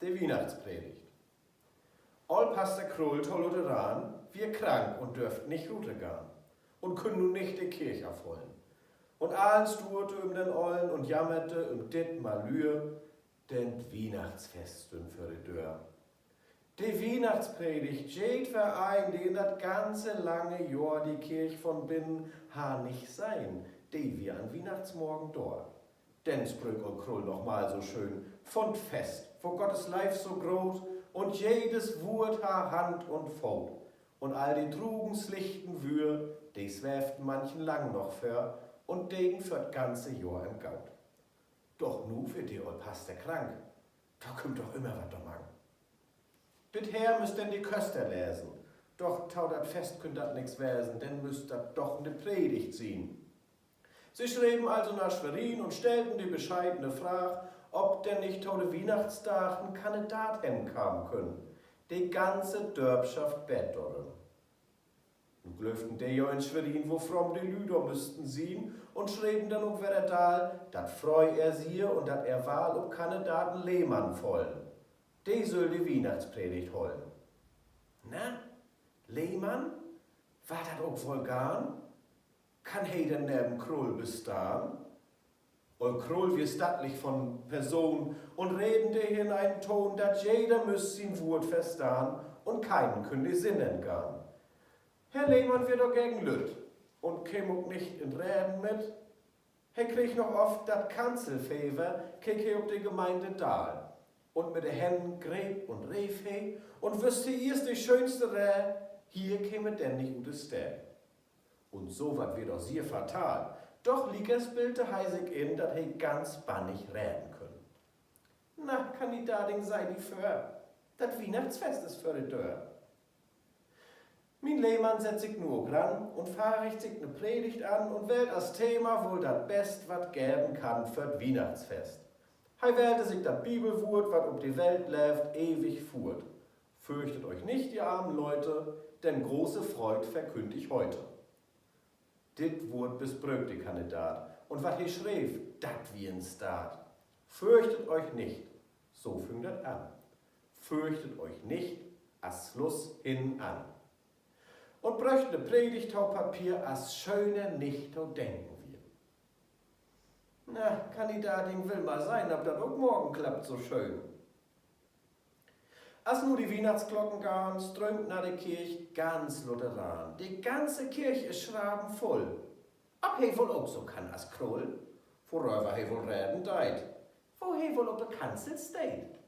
Die Weihnachtspredigt. All Pastor Kroll Toluderan, wir krank und dürft nicht Rute gehen und können nun nicht die Kirche aufholen. Und abends durte den Ollen und jammerte dit Malür, denn Weihnachtsfest stünd für die Dörr. Die Weihnachtspredigt jed Verein, die in das ganze lange Jahr die Kirche von binnen ha nicht sein, die wir an Weihnachtsmorgen dort. Denn sprüch und Krull noch mal so schön, von Fest, wo Gottes Leib so groß und jedes Wurt ha Hand und Faut. Und all die trugenslichten Wür, die swerften manchen lang noch für und degen für das ganze Jahr im Gaut. Doch nu wird die ol Pastor krank, da kommt doch immer was mang. Bisher müsst denn die Köster lesen, doch tau dat Fest könnt dat nix wesen, denn müsst dat doch ne Predigt ziehen. Sie schrieben also nach Schwerin und stellten die bescheidene Frage, ob denn nicht tode Weihnachtstag ein Kandidat hinkamen können. Die ganze Dörpschaft bett darin. Nun glöften die ja in Schwerin, wo fromm die Lüder müssten sehen und schrieben dann um Weredal, dat freu er sie und dat er Wahl ob Kandidaten Lehmann vollen. Die soll die Weihnachtspredigt holen. Na, Lehmann? War dat auch wohl garn? Kann he denn neben Krull bestehen? Und Krull wie stattlich von Person und reden die in einen Ton, dat jeder müsst sein Wort verstehen und keinen können die Sinnen gehen. Herr Lehmann wird doch gegen Lütt und käm auch nicht in Reden mit. Er kriegt noch oft dat Kanzelfever, kick ob die Gemeinde Dahl. Und mit den Händen gräb und rief he und wüsste erst die schönste Rä, hier käme denn nicht gutes Stäh. Und so wat wird auch sehr fatal. Doch liegt es Bild heisig in, dat he ganz bannig reden können. Na, Kandidatin sei die für. Dat Weihnachtsfest ist für die Dörr. Mein Lehmann setzt sich nur dran und fahricht sich ne Predigt an und wählt als Thema wohl dat Best, wat gäben kann für das Weihnachtsfest. He wählte sich dat Bibelwurt, wat um die Welt läuft, ewig fuhrt. Fürchtet euch nicht, ihr armen Leute, denn große Freud verkünd ich heute. Dit Wort besprögt die Kandidat. Und wat he schrieb, dat wie ein Staat. Fürchtet euch nicht, so fing dat an. Fürchtet euch nicht, as Schluss hin an. Und bröcht ne Predigtaupapier, as schöne nicht to denken wir. Na, Kandidatin will mal sein, ob dat auch morgen klappt so schön. Als nur die Weihnachtsglocken gaben, strömt nach der Kirche ganz Lutheran. Die ganze Kirche ist schrabenvoll. Ob he wohl auch so kann as Krull, worüber he wohl reden deit, wo he wohl ob der Kanzel steht.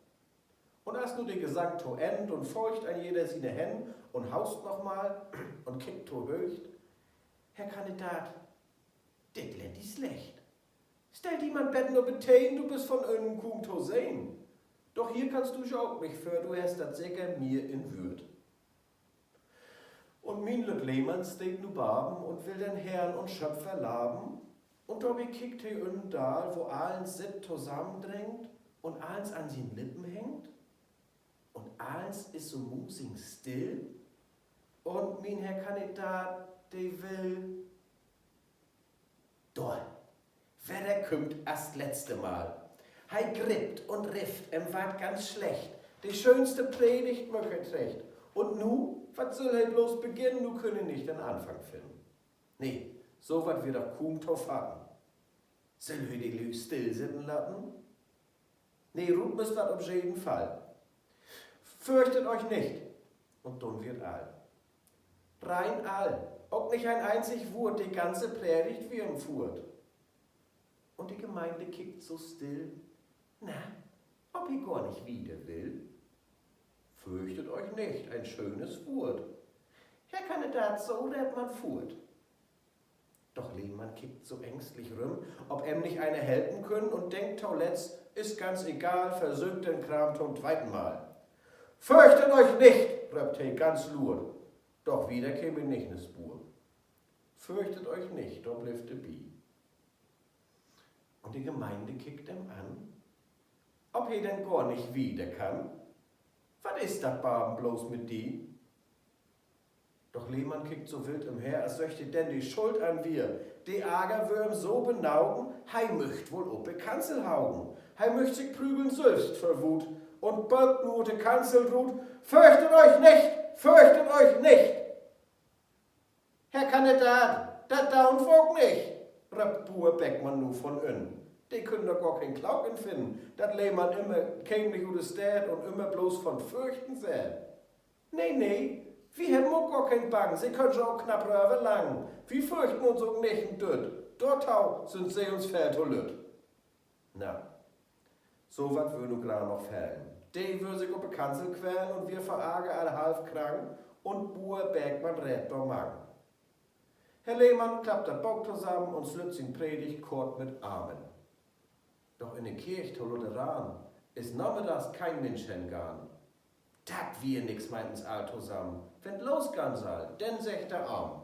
Und als nur der Gesang to end und feucht an jeder seine Hände und haust nochmal und kickt to höcht. Herr Kandidat, dit lädt die schlecht. Stellt jemand Bett nur betein, du bist von önnen Kuhm to sehen. Doch hier kannst du auch mich für, du hast das sicher mir in Würd. Und mein Lüt Lehmann steht nu Baben und will den Herrn und Schöpfer laben. Und Dobby kickt he in Dahl, wo allens sit zusammendrängt und allens an den Lippen hängt. Und allens ist so musing still. Und mein Herr Kandidat, der will. Doll, wer der kommt erst letzte Mal. Hei grippt und rifft, ward ganz schlecht. Die schönste Predigt möchet recht. Und nu, wat soll he bloß beginnen, nu können nicht den Anfang finden. Nee, so wat wir doch kaum drauf haben. Soll he die Lü still sitzen lassen? Nee, Ruth müsst wat auf jeden Fall. Fürchtet euch nicht. Und dann wird all. Rein all. Auch nicht ein einzig Wort, die ganze Predigt wie im Furt. Und die Gemeinde kickt so still. Na, ob ihr gar nicht wieder will? Fürchtet euch nicht, ein schönes Wort. Herr Kandidat, so redt man furt. Doch Lehmann kickt so ängstlich rum, ob nicht eine helfen können und denkt tauletzt, ist ganz egal, versögt den Kram zum zweiten Mal. Fürchtet euch nicht, röpt he ganz lur. Doch wieder käme nicht ne Spur. Fürchtet euch nicht, doch blieft de Bi. Und die Gemeinde kickt ihm an, ob he denn gar nicht wieder kann. Was ist dat Baben bloß mit die? Doch Lehmann kickt so wild umher, als möchte denn die Schuld an wir. Die Agerwürm so benaugen, hei möcht wohl ob Kanzel haugen. Hei möcht sich prügeln selbst vor Wut und bölkt nur de Kanzelrut, fürchtet euch nicht, fürchtet euch nicht. Herr Kandidat, dat daun Volk nicht, rappt Buhr Beckmann nu von innen. Die können doch gar kein Klauken finden, dat leh man immer keinlich über Stad und immer bloß von Fürchten sein. Nee, wir haben auch gar kein Bang, sie können schon auch knapp röver lang. Wir fürchten uns auch nicht in Dütt, dort sind sie uns fährt lütt. Na, so wat will nu klar noch fällen. Die will sich auf die Kanzel quälen und wir verargen alle halb krank und Buhr Beckmann rät doch Magen. Herr Lehmann klappt der Bock zusammen und slützt ihn Predigt kort mit Amen. Doch in der Kirche zu Lutheran ist nachmittags kein Mensch hingegangen. Dat wir nix meinten's all zusammen. Wenn losgehen soll, denn sagt der Arm.